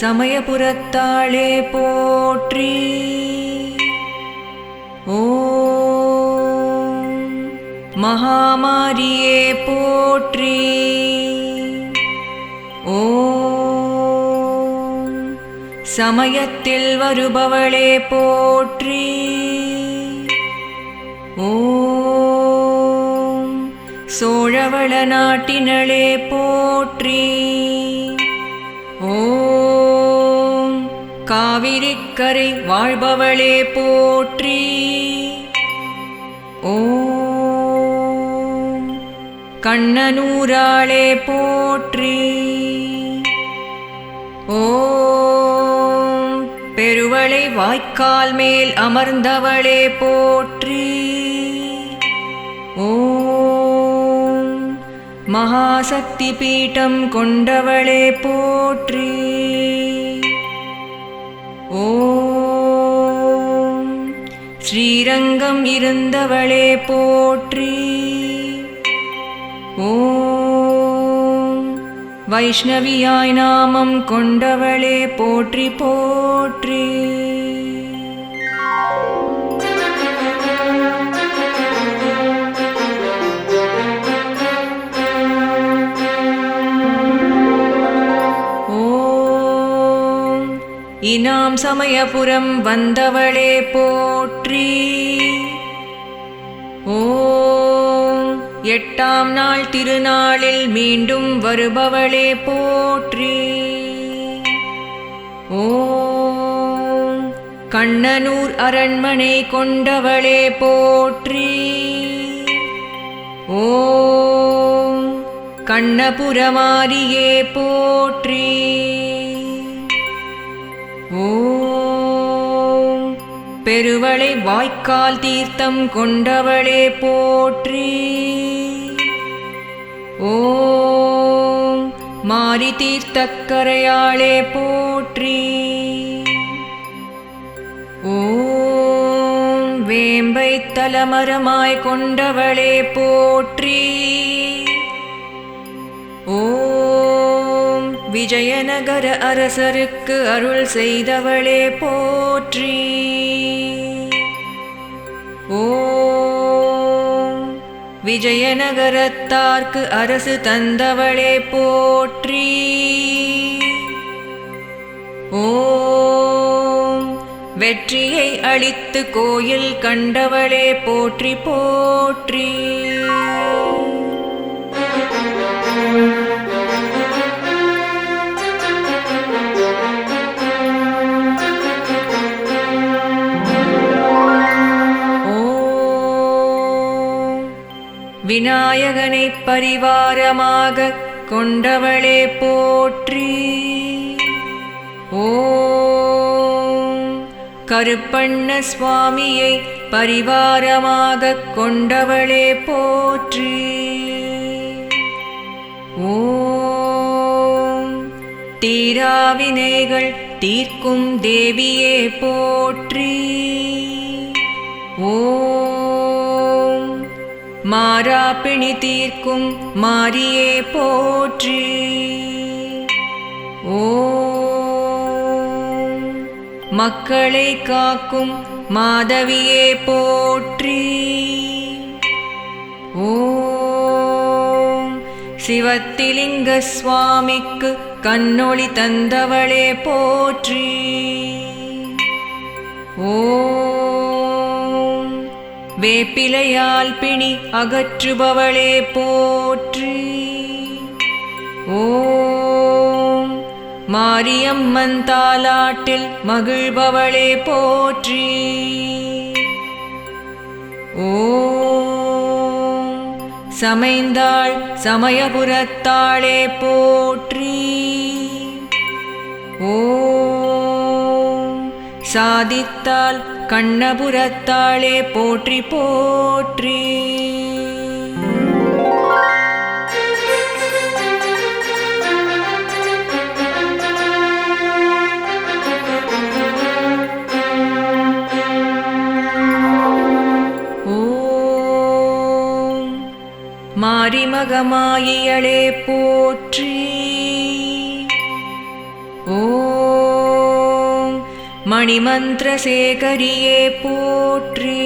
சமயபுரத்தாளே போற்றி. ஓம் மகாமாரியே போற்றி. ஓம் சமயத்தில் வருபவளே போற்றி. ஓம் சோழவள நாட்டினளே போற்றி. ஓம் காவிரிக்கரை வாழ்பவளே போற்றி. ஓம் கண்ணனூராளே போற்றி. ஓம் பெருவளை வாய்க்கால் மேல் அமர்ந்தவளே போற்றி. ஓம் மகாசக்தி பீடம் கொண்டவளே போற்றி. ஓம் ஸ்ரீரங்கம் இருந்தவளே போற்றி. ஓம் வைஷ்ணவியாய் நாமம் கொண்டவளே போற்றி போற்றி. இனாம் சமயபுரம் வந்தவளே போற்றி. ஓம் எட்டாம் நாள் திருநாளில் மீண்டும் வருபவளே போற்றி. ஓம் கண்ணனூர் அரண்மனை கொண்டவளே போற்றி. ஓம் கண்ணபுரமாரியே போற்றி. ஓம் பெருவளை வாய்க்கால் தீர்த்தம் கொண்டவளே போற்றி. ஓம் மாரி தீர்த்தக்கரையாளே போற்றி. ஓம் வேம்பை தலமரமாய் கொண்டவளே போற்றி. ஓம் விஜயநகர அரசருக்கு அருள் செய்தவளே போற்றி. ஓம் விஜயநகரத்தார்க்கு அரசு தந்தவளே போற்றி. ஓம் வெற்றியை அளித்து கோயில் கண்டவளே போற்றி போற்றி. விநாயகனை பரிவாரமாக கொண்டவளே போற்றி. ஓம் கருப்பண்ண சுவாமியை பரிவாரமாக கொண்டவளே போற்றி. ஓம் தீராவினைகள் தீர்க்கும் தேவியே போற்றி. ஓம் மாறாப்பிணி தீர்க்கும் மாரியே போற்றி. ஓம் மக்களை காக்கும் மாதவியே போற்றி. ஓம் சிவத்திலிங்க சுவாமிக்கு கண்ணொளி தந்தவளே போற்றி. ஓம் வேப்பிலையால் பிணி அகற்றுபவளே போற்றி. ஓம் மாரியம்மன் தாலாட்டில் மகிழ்பவளே போற்றி. ஓம் சமைந்தாள் சமயபுரத்தாளே போற்றி. ஓம் சாதித்தால் கண்ணபுரத்தாளே போற்றி போற்றி. ஓம் மாரிமகமாயியளே போற்றி. ஓம் மணிமந்திரசேகரியே போற்றி.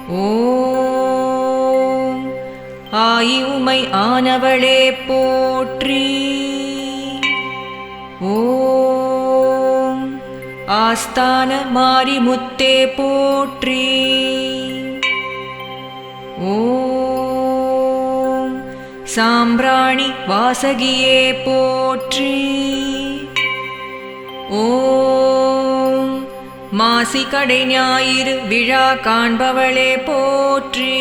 ஓம் ஆயுமை ஆனவளே போற்றி. ஓம் ஆஸ்தான மாரிமுத்தே போற்றி. ஓம் சாம்பிராணி வாசகியே போற்றி. ஓம் மாசிகடை ஞாயிறு விழா காண்பவளே போற்றி.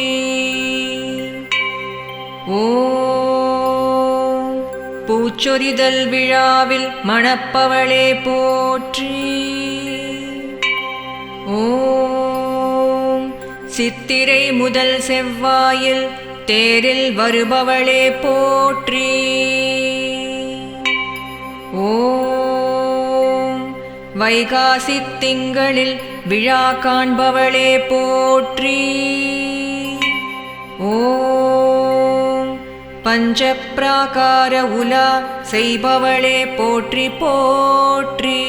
ஓம் பூச்சொரிதல் விழாவில் மணப்பவளே போற்றி. ஓம் சித்திரை முதல் செவ்வாயில் தேரில் வருபவளே போற்றி. ஓம் வைகாசி திங்களில் விழா காண்பவளே போற்றி. ஓம் பஞ்சப்ராகார உலா செய்பவளே போற்றி போற்றி.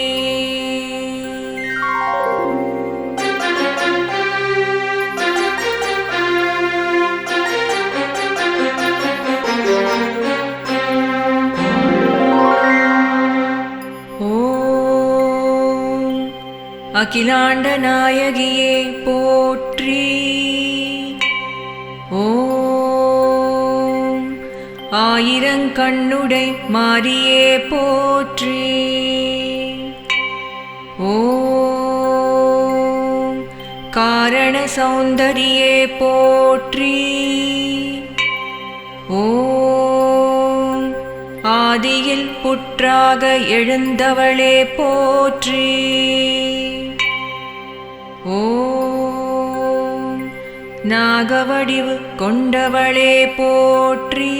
அகிலாண்ட நாயகியே போற்றி. ஓம் ஆயிரங்கண்ணுடை மாரியே போற்றி. ஓம் காரண சௌந்தரியே போற்றி. ஓம் ஆதியில் புற்றாக எழுந்தவளே போற்றி. ஓம் நாகவடிவு கொண்டவளே போற்றி.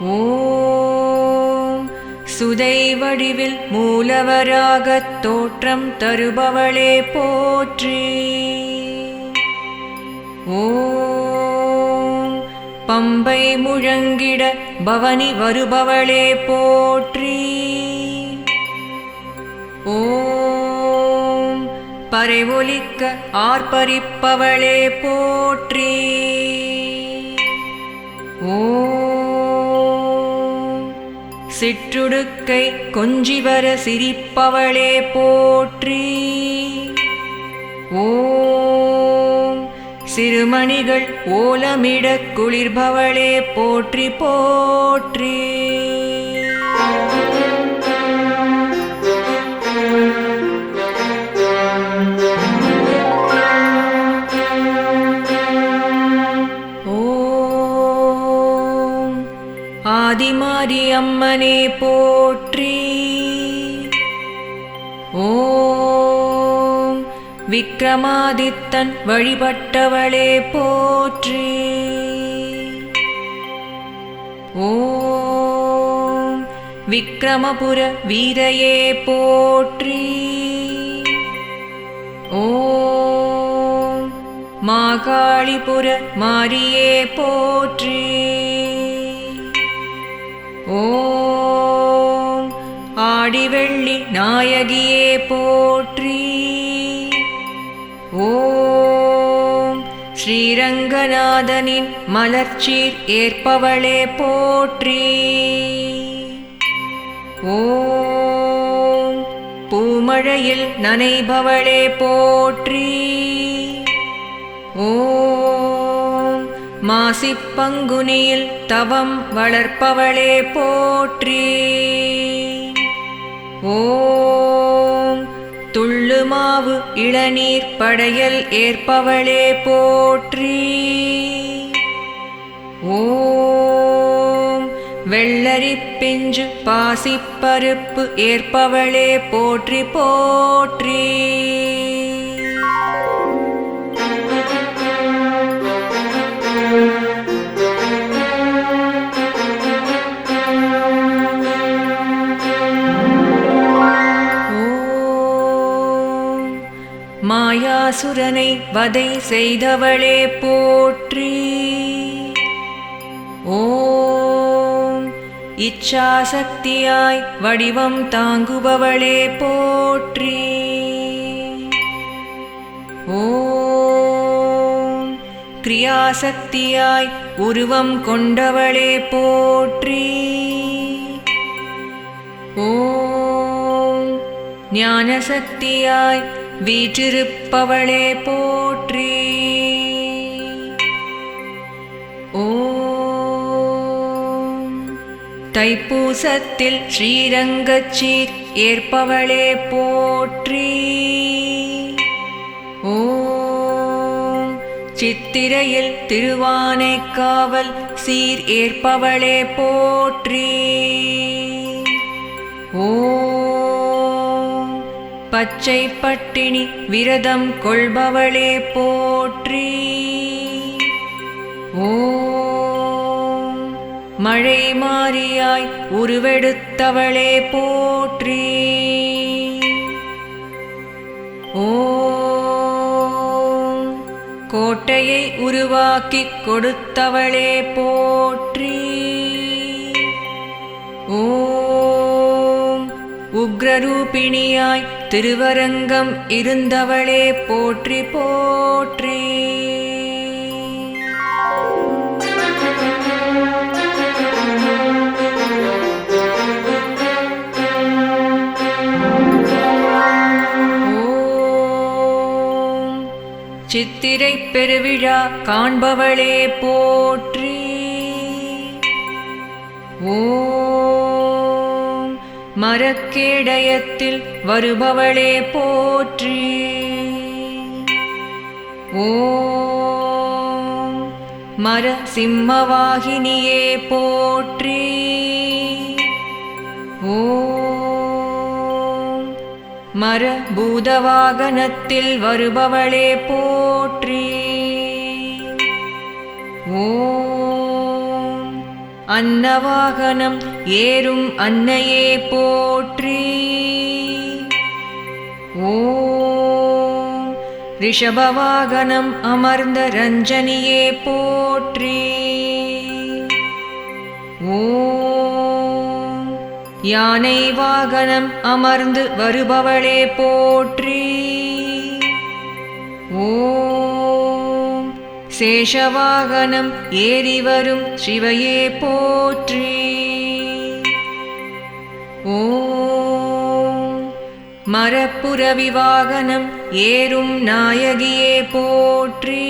ஓம் சுதை வடிவில் மூலவராகத் தோற்றம் தருபவளே போற்றி. ஓம் பம்பை முழங்கிட பவனி வருபவளே போற்றி. ஓம் பறை ஒலிக்க ஆர்ப்பரிப்பவளே போற்றி. ஓம் சிற்றுடுக்கை கொஞ்சிவர சிரிப்பவளே போற்றி. ஓம் சிறுமணிகள் ஓலமிடக் குளிர்பவளே போற்றி போற்றி. ஆதிமாரி அம்மனே போற்றி. ஓம் விக்ரமாதித்தன் வழிபட்டவளே போற்றி. ஓம் விக்ரமபுர வீரையே போற்றி. ஓம் மாகாளிபுர மாரியே போற்றி. ஓம் ஆடிவெள்ளி நாயகியே போற்றி. ஓம் ஸ்ரீரங்கநாதனின் மலர்ச்சீர் ஏற்பவளே போற்றி. ஓம் பூமழையில் நனைபவளே போற்றி. ஓம் மாசிப் பங்குனியில் தவம் வளர்ப்பவளே போற்றி. ஓம் துள்ளுமாவு இளநீர் படையல் ஏற்பவளே போற்றி. ஓம் வெள்ளரிப் பிஞ்சு பாசிப்பருப்பு ஏற்பவளே போற்றி போற்றி. மாயாசுரனை வதை செய்தவளே போற்றி. ஓம் இச்சாசக்தியாய் வடிவம் தாங்குபவளே போற்றி. ஓம் கிரியாசக்தியாய் உருவம் கொண்டவளே போற்றி. ஓம் ஞானசக்தியாய் வீற்றிருப்பவளே போற்றி. ஓம் தைப்பூசத்தில் ஸ்ரீரங்கச்சீர் ஏற்பவளே போற்றி. ஓம் சித்திரையில் திருவானைக்காவல் சீர் ஏற்பவளே போற்றி. ஓம் பச்சை பட்டினி விரதம் கொள்பவளே போற்றி. ஓம் மழை மாரியாய் உருவெடுத்தவளே போற்றி. ஓம் கோட்டையை உருவாக்கிக் கொடுத்தவளே போற்றி. ஓம் உக்ரரூபிணியாய் திருவரங்கம் இருந்தவளே போற்றி போற்றி. ஓம் சித்திரை பெருவிழா காண்பவளே போற்றி. ஓம் மரக்கேடயத்தில் வருபவளே போற்றி. ஓம் மர சிம்மவாகினியே போற்றி. ஓம் மர பூதவாகனத்தில் வருபவளே போற்றி. ஓம் அன்னவாகனம் ஏறும் அன்னையே போற்றி. ஓம் ரிஷபவாகனம் அமர்ந்த ரஞ்சனியே போற்றி. ஓம் யானை வாகனம் அமர்ந்து வருபவளே போற்றி. ஓம் சேஷவாகனம் ஏறி வரும் சிவையே போற்றி. ஓம் மரப்புரவி வாகனம் ஏறும் நாயகியே போற்றி.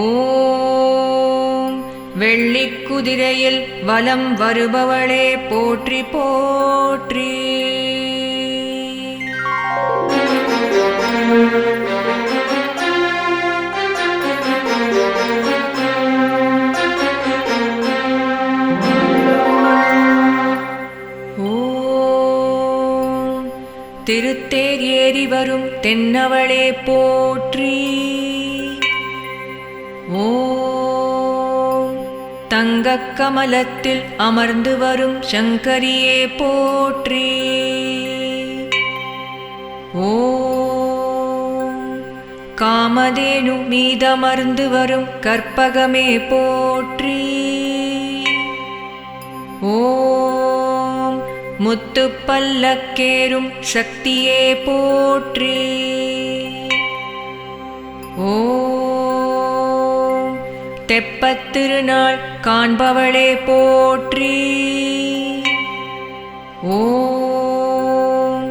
ஓம் வெள்ளிக்குதிரையில் வலம் வருபவளே போற்றி போற்றி. ஓம் திருத்தேர் ஏறி வரும் தென்னவளே போற்றி. ஓம் தங்கக் கமலத்தில் அமர்ந்து வரும் சங்கரியே போற்றி. ஓம் காமதேனு மீதமர்ந்து வரும் கற்பகமே போற்றி. ஓம் முத்துப்பல்லக்கேறும் சக்தியே போற்றி. ஓம் தெப்பத் திருநாள் காண்பவளே போற்றி. ஓம்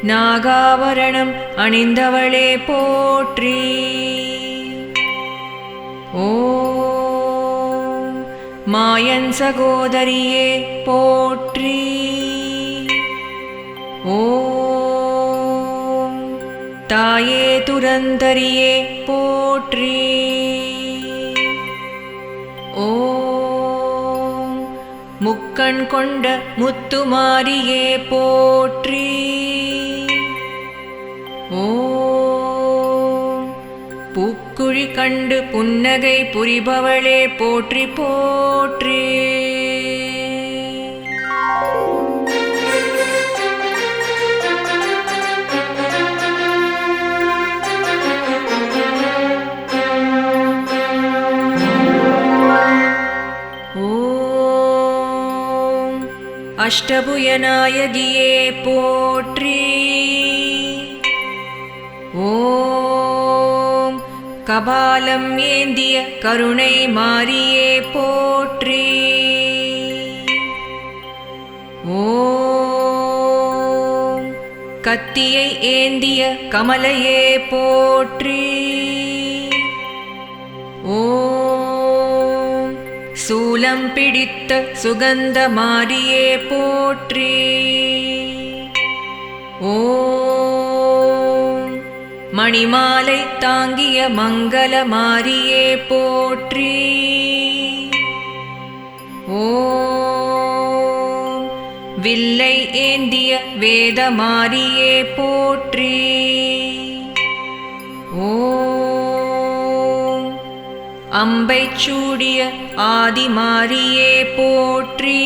நாகாபரணம் அணிந்தவளே போற்றி. ஓம் மாயன் சகோதரியே போற்றி. ஓம் தாயே துரந்தரியே போற்றி. ஓம் முக்கண் கொண்ட முத்துமாரியே போற்றி. ஓம் பூக்குழி கண்டு புன்னகை புரிபவளே போற்றி போற்றி. ஓம் அஷ்டபுயநாயகியே போற்றி. ஓம் கபாலம் ஏந்திய கருணை மாரியே போற்றி. ஓம் கத்தியை ஏந்திய கமலையே போற்றி. ஓம் சூலம் பிடித்த சுகந்த மாரியே போற்றி. ஓம் மணிமாலை தாங்கிய மங்கள மாரியே போற்றி. ஓம் வில்லை ஏந்திய வேத மாரியே போற்றி. ஓம் அம்பை சூடிய ஆதி மாரியே போற்றி.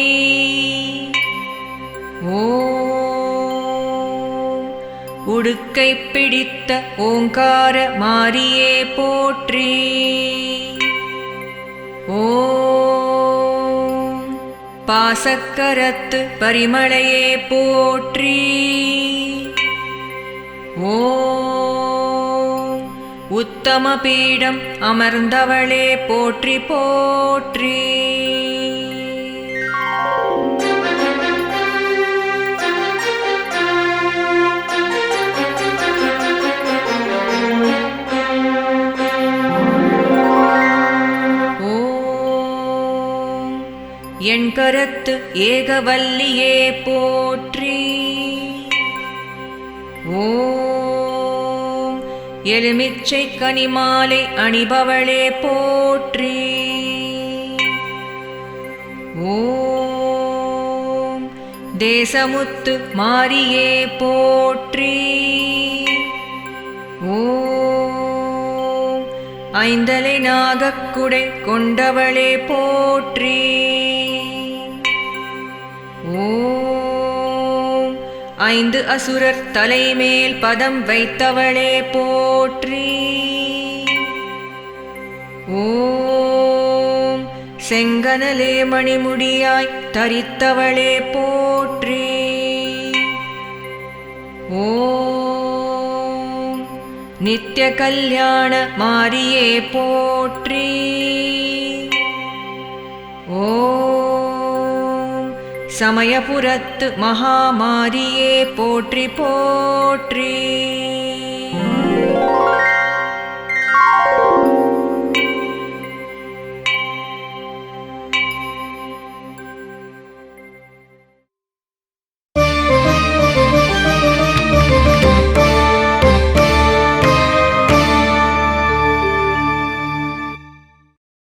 ஓம் உடுக்கை பிடித்த ஓங்கார மாரியே போற்றி. ஓம் பாசக்கரத்து பரிமளையே போற்றி. ஓம் உத்தம பீடம் அமர்ந்தவளே போற்றி போற்றி. ஓம் என் கரத்து ஏகவல்லியே போற்றி. ஓம் எலுமிச்சை கனிமாலை அணிபவளே போற்றி. ஓம் தேசமுத்து மாரியே போற்றி. ஓம் ஐந்தலை நாகக்குடை கொண்டவளே போற்றி. ஓம் ஐந்து அசுரர் தலைமேல் பதம் வைத்தவளே போற்றி. ஓம் செங்கனலே மணிமுடியாய் தரித்தவளே போற்றி. ஓம் நித்ய கல்யாண மாரியே போற்றி. ஓம் சமயபுரத்து மகாமாரியே போற்றி போற்றி.